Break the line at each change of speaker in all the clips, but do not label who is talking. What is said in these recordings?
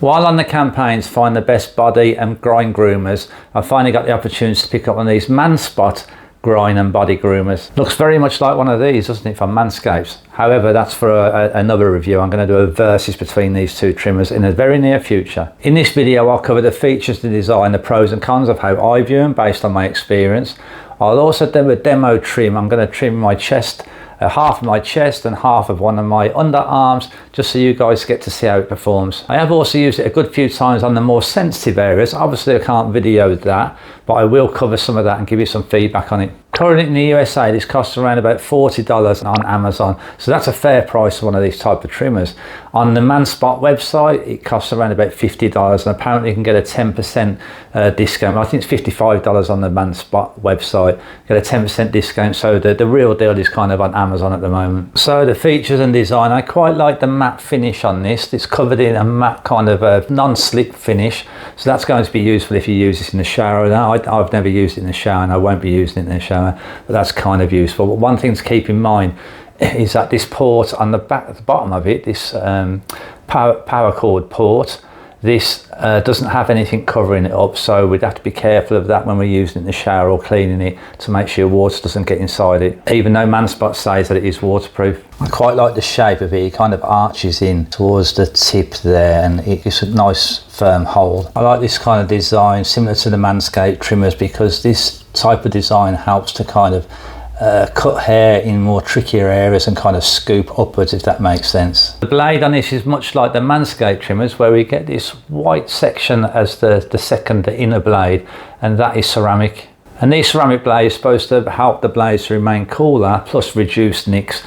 While on the campaign to find the best body and groin groomers, I finally got the opportunity to pick up one of these Manspot Groin and body groomers. Looks very much like one of these, doesn't it, from Manscaped? However, that's for another review. I'm going to do a versus between these two trimmers in the very near future. In this video, I'll cover the features, the design, the pros and cons of how I view them based on my experience. I'll also do a demo trim. I'm going to trim my chest, half of my chest and half of one of my underarms, just so you guys get to see how it performs. I have also used it a good few times on the more sensitive areas. Obviously I can't video that, but I will cover some of that and give you some feedback on it. Currently in the USA, this costs around about $40 on Amazon, so that's a fair price for one of these type of trimmers. On the Manspot website, it costs around about $50, and apparently you can get a 10% discount. I think it's $55 on the Manspot website. Get a 10% discount, so the real deal is kind of on Amazon at the moment. So the features and design, I quite like the matte finish on this. It's covered in a matte kind of a non-slip finish, so that's going to be useful if you use this in the shower. Now, I've never used it in the shower, and I won't be using it in the shower, but that's kind of useful. But one thing to keep in mind is that this port on the back, at the bottom of it, this power cord port, this doesn't have anything covering it up, so we'd have to be careful of that when we're using it in the shower or cleaning it, to make sure water doesn't get inside it, even though Manspot says that it is waterproof. I quite like the shape of it. It kind of arches in towards the tip there, and it gives a nice firm hold. I like this kind of design, similar to the Manscaped trimmers, because this type of design helps to kind of cut hair in more trickier areas and kind of scoop upwards, if that makes sense. The blade on this is much like the Manscaped trimmers, where we get this white section as the second, the inner blade, and that is ceramic. And these ceramic blades are supposed to help the blades to remain cooler, plus reduce nicks.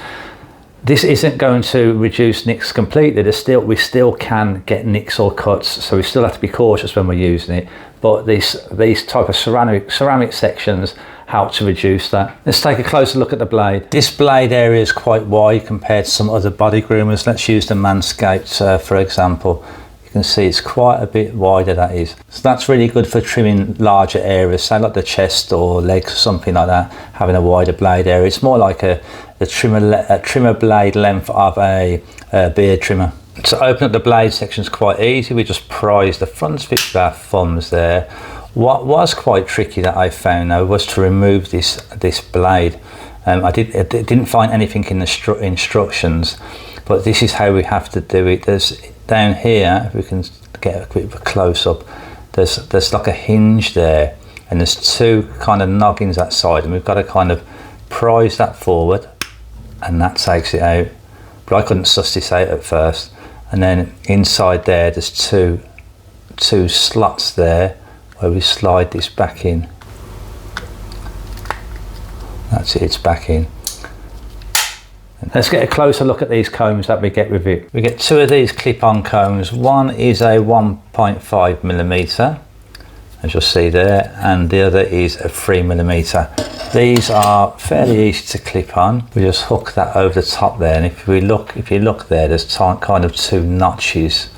This isn't going to reduce nicks completely. We still can get nicks or cuts, so we still have to be cautious when we're using it. But these type of ceramic sections help to reduce that. Let's take a closer look at the blade. This blade area is quite wide compared to some other body groomers. Let's use the Manscaped for example. You can see it's quite a bit wider, that is. So that's really good for trimming larger areas, say like the chest or legs or something like that, having a wider blade area. It's more like a trimmer blade length of a beard trimmer. To open up the blade section is quite easy. We just prise the front bit with our thumbs there. What was quite tricky that I found though was to remove this blade. I didn't find anything in the instructions, but this is how we have to do it. There's down here, if we can get a bit of a close up, there's like a hinge there, and there's two kind of noggins that side, and we've got to kind of prise that forward, and that takes it out. But I couldn't suss this out at first. And then inside there, there's two slots there where we slide this back in. That's it, it's back in. Let's get a closer look at these combs that we get with it. We get two of these clip-on combs. One is a 1.5mm, as you'll see there, and the other is a 3mm. These are fairly easy to clip on. We just hook that over the top there, and if you look there, there's kind of two notches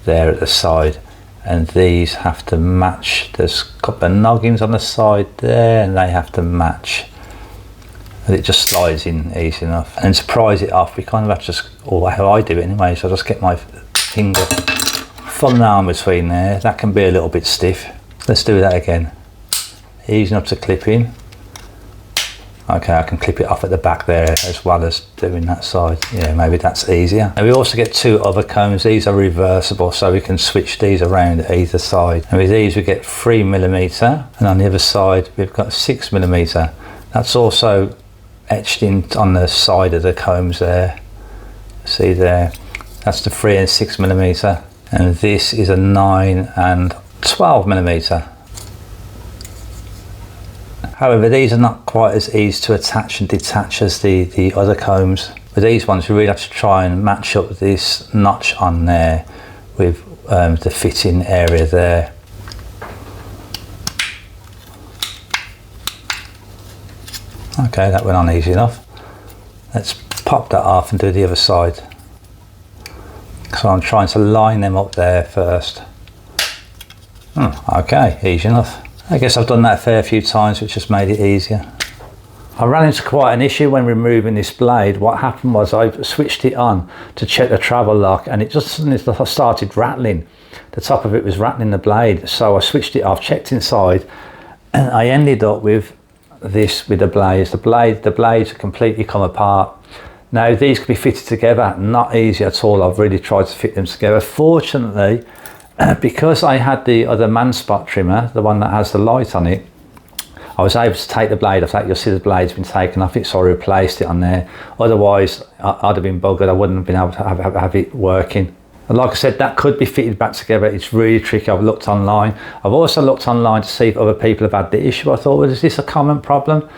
there at the side, and these have to match. There's a couple of noggins on the side there, and they have to match. And it just slides in easy enough. And to prise it off, we kind of have to just, or how I do it anyway, so I just get my finger, thumb and arm between there. That can be a little bit stiff. Let's do that again. Easy enough to clip in. Okay, I can clip it off at the back there as well as doing that side. Yeah, maybe that's easier. And we also get two other combs. These are reversible, so we can switch these around either side. And with these we get 3mm, and on the other side we've got 6mm. That's also etched in on the side of the combs there. See there, that's the 3 and 6mm. And this is a 9 and 12mm. However, these are not quite as easy to attach and detach as the other combs. With these ones, we really have to try and match up this notch on there with the fitting area there. Okay, that went on easy enough. Let's pop that off and do the other side. So I'm trying to line them up there first. Okay, easy enough. I guess I've done that a fair few times, which has made it easier. I ran into quite an issue when removing this blade. What happened was I switched it on to check the travel lock, and it just suddenly started rattling. The top of it was rattling the blade, so I switched it off, checked inside, and I ended up with this with the blades. The blades have completely come apart. Now these can be fitted together, not easy at all. I've really tried to fit them together. Fortunately, because I had the other Manspot trimmer, the one that has the light on it, I was able to take the blade off that. You'll see the blade's been taken off it, so I replaced it on there. Otherwise, I'd have been buggered. I wouldn't have been able to have it working. And like I said, that could be fitted back together. It's really tricky. I've looked online. I've also looked online to see if other people have had the issue. I thought, well, is this a common problem?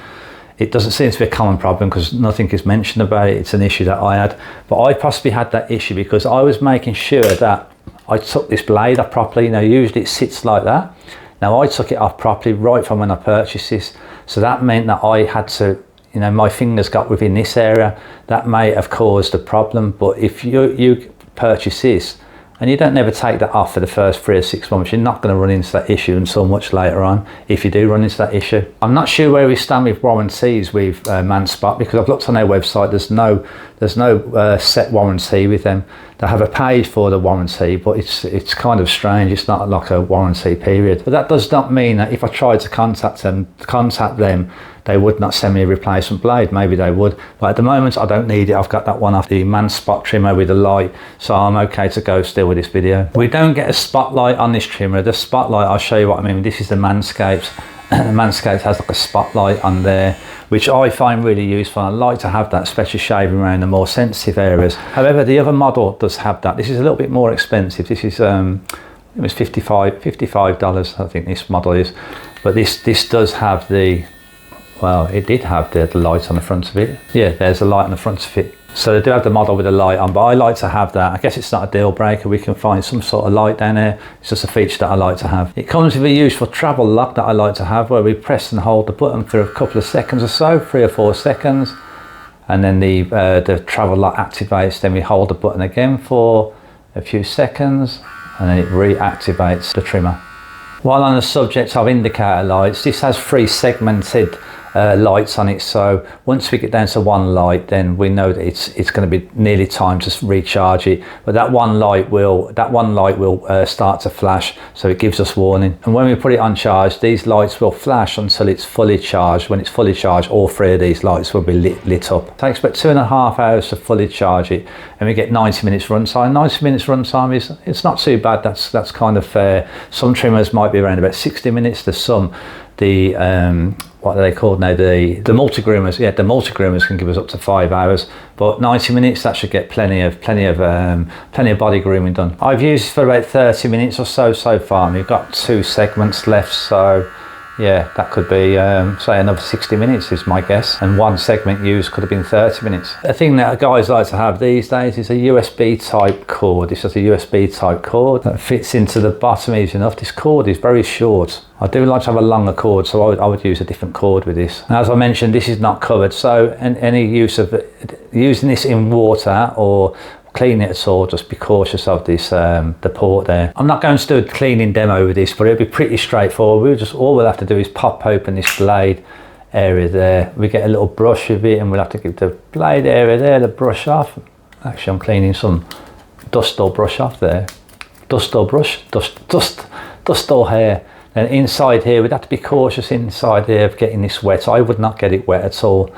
It doesn't seem to be a common problem because nothing is mentioned about it. It's an issue that I had. But I possibly had that issue because I was making sure that I took this blade off properly. You know, usually it sits like that. Now I took it off properly right from when I purchased this. So that meant that I had to, you know, my fingers got within this area. That may have caused a problem. But if you purchase this and you don't never take that off for the first 3 or 6 months, you're not going to run into that issue until much later on, if you do run into that issue. I'm not sure where we stand with warranties with Manspot, because I've looked on their website. There's no set warranty with them. They have a page for the warranty, but it's kind of strange. It's not like a warranty period. But that does not mean that if I tried to contact them, they would not send me a replacement blade. Maybe they would, but at the moment I don't need it. I've got that one off the Manspot trimmer with a light, so I'm okay to go still with this video. We don't get a spotlight on this trimmer. The spotlight, I'll show you what I mean. This is the Manscaped. The Manscaped has like a spotlight on there, which I find really useful. I like to have that, especially shaving around the more sensitive areas. However, the other model does have that. This is a little bit more expensive. This is it was $55, I think this model is, but this does have the, well, it did have the light on the front of it. Yeah, there's a light on the front of it. So they do have the model with a light on, but I like to have that. I guess it's not a deal breaker. We can find some sort of light down there. It's just a feature that I like to have. It comes with a useful travel lock that I like to have, where we press and hold the button for a couple of seconds or so, 3 or 4 seconds. And then the travel lock activates. Then we hold the button again for a few seconds, and then it reactivates the trimmer. While on the subject of indicator lights, this has 3 segmented lights on it, so once we get down to 1 light, then we know that it's going to be nearly time to recharge it. But that one light will start to flash, so it gives us warning. And when we put it on charge, these lights will flash until it's fully charged. When it's fully charged, all 3 of these lights will be lit up. It takes about 2.5 hours to fully charge it, and we get 90 minutes runtime. 90 minutes runtime it's not too bad. That's kind of fair. Some trimmers might be around about 60 minutes. There's some, what are they called now? The multi-groomers. Yeah, the multi-groomers can give us up to 5 hours, but 90 minutes, that should get plenty of body grooming done. I've used it for about 30 minutes or so far, and we've got 2 segments left, so yeah, that could be say another 60 minutes is my guess, and 1 segment used could have been 30 minutes. A thing that guys like to have these days is a USB type cord. This is a USB type cord that fits into the bottom easy enough. This cord is very short. I do like to have a longer cord, so I would use a different cord with this. And as I mentioned, this is not covered, so any use of using this in water or clean it at all, just be cautious of this the port there. I'm not going to do a cleaning demo with this, but it'll be pretty straightforward. All we'll have to do is pop open this blade area there. We get a little brush with it, and we'll have to give the blade area there the brush off. Actually, I'm cleaning some dust or brush off there. Dust or brush, dust or hair. And inside here, we'd have to be cautious inside here of getting this wet. I would not get it wet at all.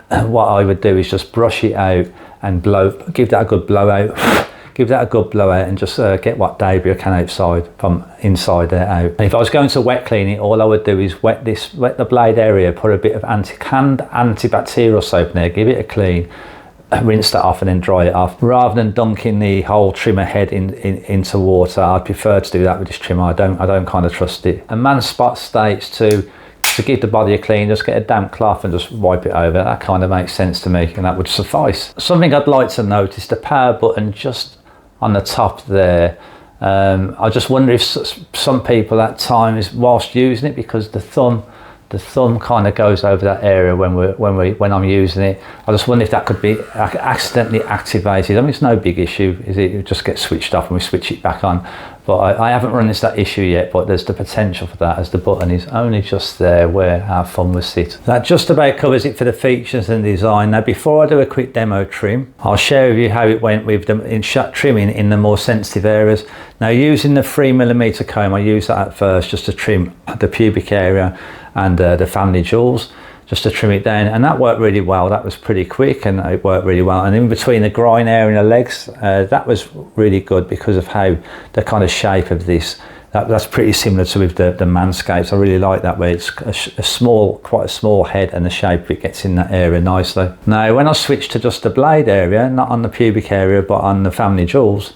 What I would do is just brush it out and give that a good blowout. Give that a good blowout and just get what debris I can outside from inside there out. And if I was going to wet clean it, all I would do is wet the blade area, put a bit of antibacterial soap in there, give it a clean, rinse that off and then dry it off. Rather than dunking the whole trimmer head into water, I prefer to do that with this trimmer. I don't kind of trust it. And Manspot states to give the body a clean, just get a damp cloth and just wipe it over. That kind of makes sense to me, and that would suffice. Something I'd like to notice, the power button just on the top there. I just wonder if some people at times whilst using it, because the thumb kind of goes over that area when I'm using it. I just wonder if that could be accidentally activated. I mean, it's no big issue, is it? It just gets switched off and we switch it back on. But I haven't run into that issue yet, but there's the potential for that, as the button is only just there where our thumb will sit. That just about covers it for the features and design. Now before I do a quick demo trim, I'll share with you how it went with the trimming in the more sensitive areas. Now using the 3mm comb, I use that at first just to trim the pubic area and the family jewels, just to trim it down, and that worked really well. That was pretty quick and it worked really well. And in between the groin area and the legs, that was really good because of how the kind of shape of this, that's pretty similar to with the Manscaped. I really like that, where it's quite a small head, and the shape of it gets in that area nicely. Now when I switched to just the blade area, not on the pubic area but on the family jewels,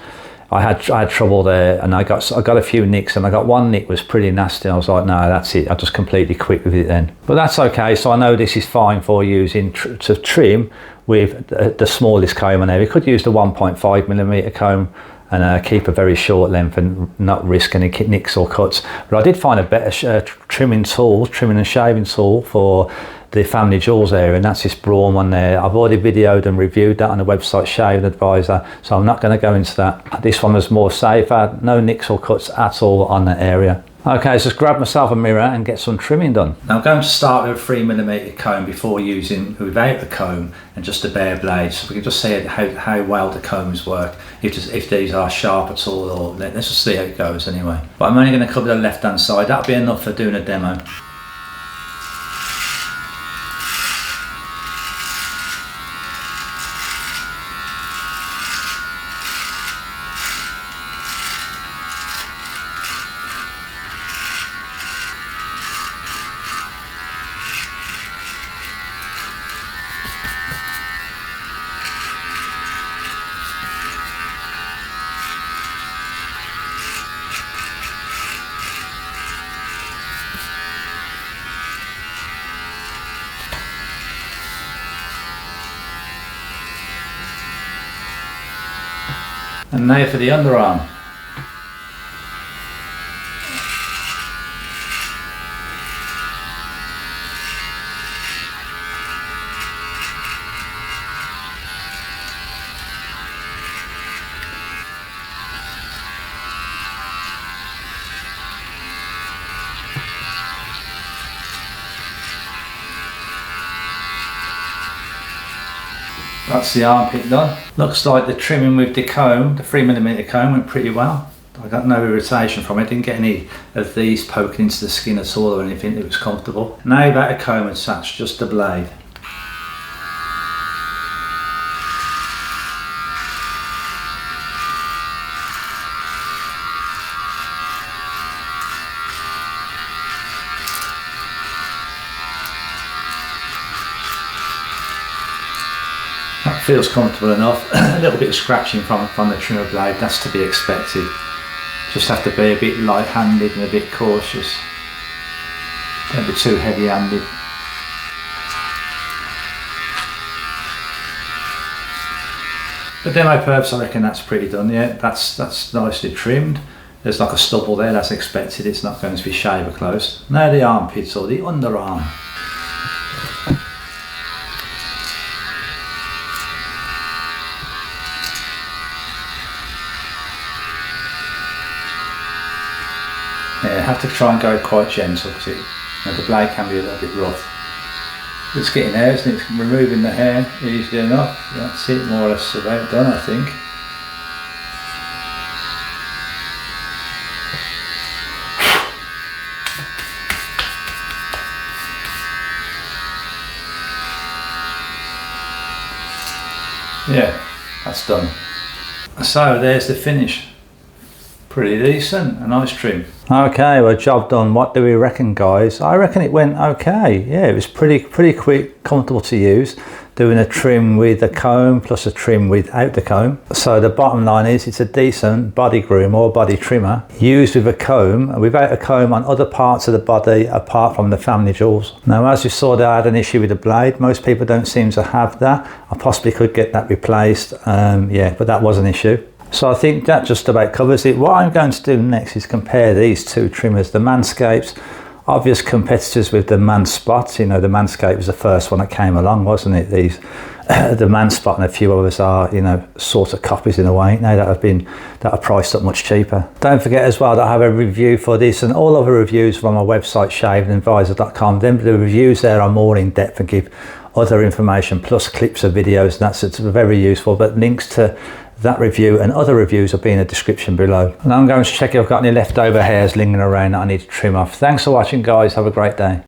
I had trouble there, and I got a few nicks, and I got one nick was pretty nasty. I was like, no, that's it. I just completely quit with it then. But that's okay. So I know this is fine for using to trim with the smallest comb on there. We could use the 1.5mm comb and keep a very short length and not risk any nicks or cuts. But I did find a better trimming and shaving tool for the family jewels area, and that's this Braun one there. I've already videoed and reviewed that on the website Shave Advisor, so I'm not going to go into that. This one was more safer, no nicks or cuts at all on that area. Okay, so just grab myself a mirror and get some trimming done. Now I'm going to start with a 3mm comb before using without the comb and just the bare blade, so we can just see how well the combs work, if these are sharp at all, or let's just see how it goes anyway. But I'm only going to cover the left hand side. That'll be enough for doing a demo. And now for the underarm. That's the armpit done. Looks like the trimming with the comb, the 3mm comb, went pretty well. I got no irritation from it, didn't get any of these poking into the skin at all or anything. It was comfortable. Now about a comb and such, just the blade. That feels comfortable enough. A little bit of scratching from the trimmer blade, that's to be expected. Just have to be a bit light-handed and a bit cautious. Don't be too heavy-handed. For demo purpose, I reckon that's pretty done. Yeah, that's nicely trimmed. There's like a stubble there, that's expected. It's not going to be shaver close. Now the armpits or the underarm. Yeah, have to try and go quite gentle because the blade can be a little bit rough. It's getting there, isn't it? It's removing the hair easily enough. That's it, more or less about done, I think. Yeah, that's done. So there's the finish. Pretty decent, a nice trim. Okay, well, job done. What do we reckon, guys? I reckon it went okay. Yeah, it was pretty quick, comfortable to use. Doing a trim with a comb plus a trim without the comb. So the bottom line is it's a decent body groom or body trimmer used with a comb and without a comb on other parts of the body apart from the family jewels. Now, as you saw there, I had an issue with the blade. Most people don't seem to have that. I possibly could get that replaced. Yeah, but that was an issue. So I think that just about covers it. What I'm going to do next is compare these two trimmers, the Manscaped obvious competitors with the Manspot. You know, the Manscaped was the first one that came along, wasn't it? These the Manspot and a few others are, you know, sort of copies in a way now that are priced up much cheaper. Don't forget as well that I have a review for this and all other reviews from my website shavingadvisor.com. Then the reviews there are more in depth and give other information plus clips of videos, and that's very useful. But links to that review and other reviews will be in the description below. And I'm going to check if I've got any leftover hairs lingering around that I need to trim off. Thanks for watching, guys. Have a great day.